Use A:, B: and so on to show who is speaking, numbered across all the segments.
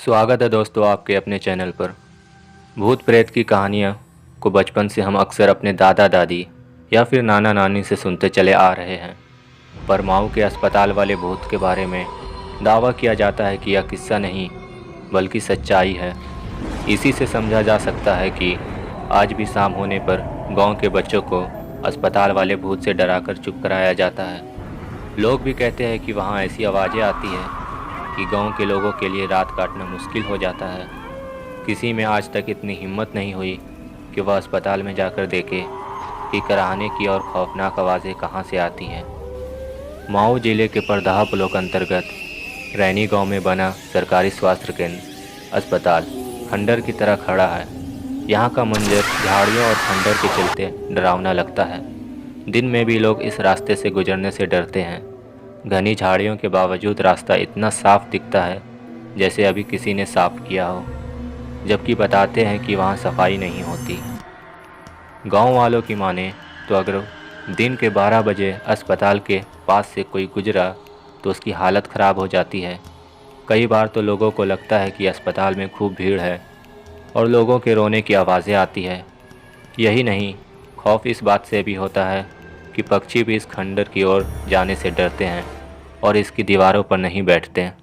A: स्वागत है दोस्तों आपके अपने चैनल पर। भूत प्रेत की कहानियाँ को बचपन से हम अक्सर अपने दादा दादी या फिर नाना नानी से सुनते चले आ रहे हैं। पर माऊ के अस्पताल वाले भूत के बारे में दावा किया जाता है कि यह किस्सा नहीं बल्कि सच्चाई है। इसी से समझा जा सकता है कि आज भी शाम होने पर गांव के बच्चों को अस्पताल वाले भूत से डराकर चुप कराया जाता है। लोग भी कहते हैं कि वहाँ ऐसी आवाज़ें आती हैं कि गांव के लोगों के लिए रात काटना मुश्किल हो जाता है। किसी में आज तक इतनी हिम्मत नहीं हुई कि वह अस्पताल में जाकर देखे कि कराहने की और खौफनाक आवाज़ें कहाँ से आती हैं। माऊ जिले के परदाहा ब्लॉक अंतर्गत रैनी गांव में बना सरकारी स्वास्थ्य केंद्र अस्पताल खंडर की तरह खड़ा है। यहाँ का मंजर झाड़ियों और खंडर के चलते डरावना लगता है। दिन में भी लोग इस रास्ते से गुजरने से डरते हैं। घनी झाड़ियों के बावजूद रास्ता इतना साफ दिखता है जैसे अभी किसी ने साफ किया हो, जबकि बताते हैं कि वहाँ सफाई नहीं होती। गांव वालों की माने तो अगर दिन के 12 बजे अस्पताल के पास से कोई गुजरा तो उसकी हालत ख़राब हो जाती है। कई बार तो लोगों को लगता है कि अस्पताल में खूब भीड़ है और लोगों के रोने की आवाज़ें आती है। यही नहीं, खौफ इस बात से भी होता है कि पक्षी भी इस खंडर की ओर जाने से डरते हैं और इसकी दीवारों पर नहीं बैठते हैं।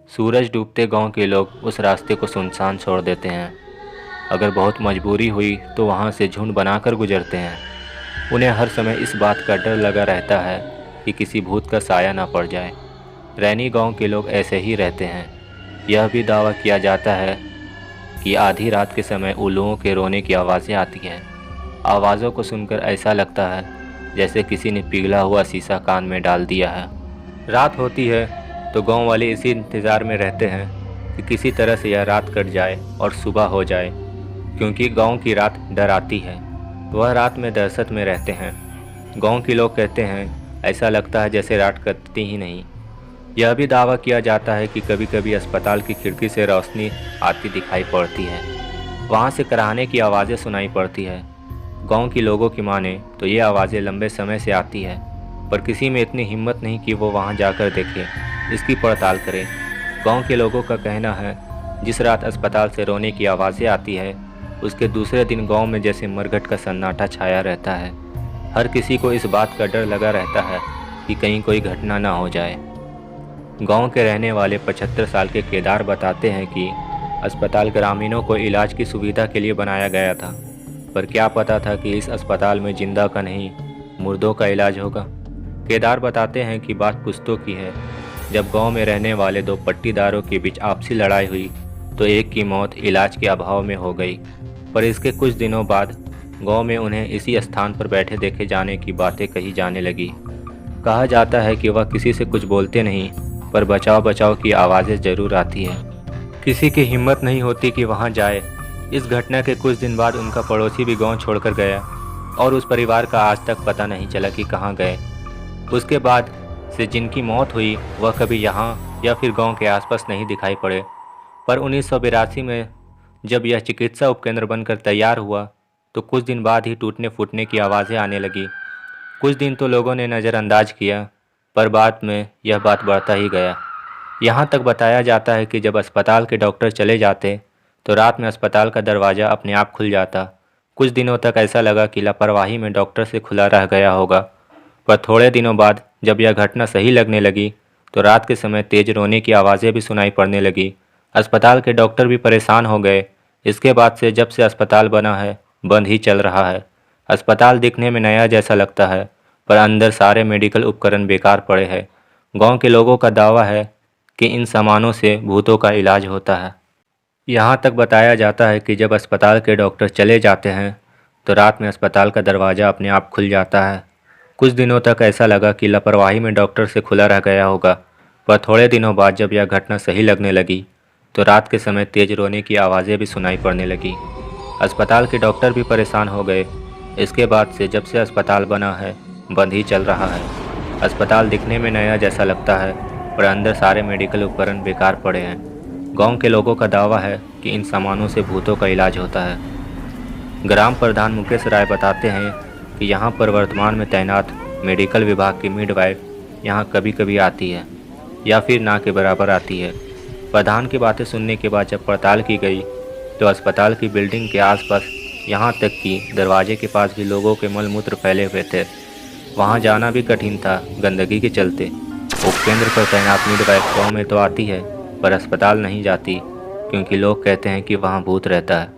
A: सूरज डूबते गांव के लोग उस रास्ते को सुनसान छोड़ देते हैं। अगर बहुत मजबूरी हुई तो वहां से झुंड बनाकर गुजरते हैं। उन्हें हर समय इस बात का डर लगा रहता है कि किसी भूत का साया ना पड़ जाए। रैनी गांव के लोग ऐसे ही रहते हैं। यह भी दावा किया जाता है कि आधी रात के समय उल्लुओं के रोने की आवाज़ें आती हैं। आवाज़ों को सुनकर ऐसा लगता है जैसे किसी ने पिघला हुआ शीशा कान में डाल दिया है। रात होती है तो गांव वाले इसी इंतज़ार में रहते हैं कि किसी तरह से यह रात कट जाए और सुबह हो जाए, क्योंकि गांव की रात डराती है। वह रात में दहशत में रहते हैं। गांव के लोग कहते हैं ऐसा लगता है जैसे रात कटती ही नहीं। यह भी दावा किया जाता है कि कभी कभी अस्पताल की खिड़की से रोशनी आती दिखाई पड़ती है। वहाँ से कराहने की आवाज़ें सुनाई पड़ती है। गांव के लोगों की माने तो ये आवाज़ें लंबे समय से आती है, पर किसी में इतनी हिम्मत नहीं कि वो वहां जाकर देखे, इसकी पड़ताल करे। गांव के लोगों का कहना है जिस रात अस्पताल से रोने की आवाज़ें आती है उसके दूसरे दिन गांव में जैसे मरघट का सन्नाटा छाया रहता है। हर किसी को इस बात का डर लगा रहता है कि कहीं कोई घटना ना हो जाए। गाँव के रहने वाले 75 साल के केदार बताते हैं कि अस्पताल ग्रामीणों को इलाज की सुविधा के लिए बनाया गया था, पर क्या पता था कि इस अस्पताल में जिंदा का नहीं मुर्दों का इलाज होगा। केदार बताते हैं कि बात पुश्तों की है। जब गांव में रहने वाले दो पट्टीदारों के बीच आपसी लड़ाई हुई तो एक की मौत इलाज के अभाव में हो गई, पर इसके कुछ दिनों बाद गांव में उन्हें इसी स्थान पर बैठे देखे जाने की बातें कही जाने लगी। कहा जाता है कि वह किसी से कुछ बोलते नहीं, पर बचाव बचाव की आवाज़ें ज़रूर आती है। किसी की हिम्मत नहीं होती कि वहाँ जाए। इस घटना के कुछ दिन बाद उनका पड़ोसी भी गांव छोड़कर गया और उस परिवार का आज तक पता नहीं चला कि कहाँ गए। उसके बाद से जिनकी मौत हुई वह कभी यहाँ या फिर गांव के आसपास नहीं दिखाई पड़े। पर 1982 में जब यह चिकित्सा उपकेंद्र बनकर तैयार हुआ तो कुछ दिन बाद ही टूटने फूटने की आवाज़ें आने लगी। कुछ दिन तो लोगों ने नज़रअंदाज किया, पर बाद में यह बात बढ़ता ही गया। यहाँ तक बताया जाता है कि जब अस्पताल के डॉक्टर चले जाते तो रात में अस्पताल का दरवाज़ा अपने आप खुल जाता। कुछ दिनों तक ऐसा लगा कि लापरवाही में डॉक्टर से खुला रह गया होगा, पर थोड़े दिनों बाद जब यह घटना सही लगने लगी तो रात के समय तेज रोने की आवाज़ें भी सुनाई पड़ने लगी। अस्पताल के डॉक्टर भी परेशान हो गए। इसके बाद से जब से अस्पताल बना है बंद ही चल रहा है। अस्पताल दिखने में नया जैसा लगता है, पर अंदर सारे मेडिकल उपकरण बेकार पड़े हैं। गाँव के लोगों का दावा है कि इन सामानों से भूतों का इलाज होता है। यहाँ तक बताया जाता है कि जब अस्पताल के डॉक्टर चले जाते हैं तो रात में अस्पताल का दरवाज़ा अपने आप खुल जाता है। कुछ दिनों तक ऐसा लगा कि लापरवाही में डॉक्टर से खुला रह गया होगा, पर थोड़े दिनों बाद जब यह घटना सही लगने लगी तो रात के समय तेज रोने की आवाज़ें भी सुनाई पड़ने लगी। अस्पताल के डॉक्टर भी परेशान हो गए। इसके बाद से जब से अस्पताल बना है बंद ही चल रहा है। अस्पताल दिखने में नया जैसा लगता है, पर अंदर सारे मेडिकल उपकरण बेकार पड़े हैं। गांव के लोगों का दावा है कि इन सामानों से भूतों का इलाज होता है। ग्राम प्रधान मुकेश राय बताते हैं कि यहाँ पर वर्तमान में तैनात मेडिकल विभाग की मिडवाइफ यहाँ कभी कभी आती है या फिर ना के बराबर आती है। प्रधान की बातें सुनने के बाद जब पड़ताल की गई तो अस्पताल की बिल्डिंग के आसपास, यहाँ तक कि दरवाजे के पास भी लोगों के मलमूत्र फैले हुए थे। वहाँ जाना भी कठिन था गंदगी के चलते। उपकेंद्र पर तैनात मिडवाइफ गाँव में तो आती है पर अस्पताल नहीं जाती, क्योंकि लोग कहते हैं कि वहाँ भूत रहता है।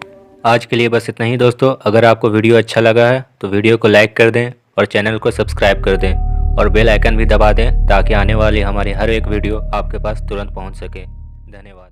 A: आज के लिए बस इतना ही दोस्तों। अगर आपको वीडियो अच्छा लगा है तो वीडियो को लाइक कर दें और चैनल को सब्सक्राइब कर दें और बेल आइकन भी दबा दें ताकि आने वाली हमारी हर एक वीडियो आपके पास तुरंत पहुंच सके। धन्यवाद।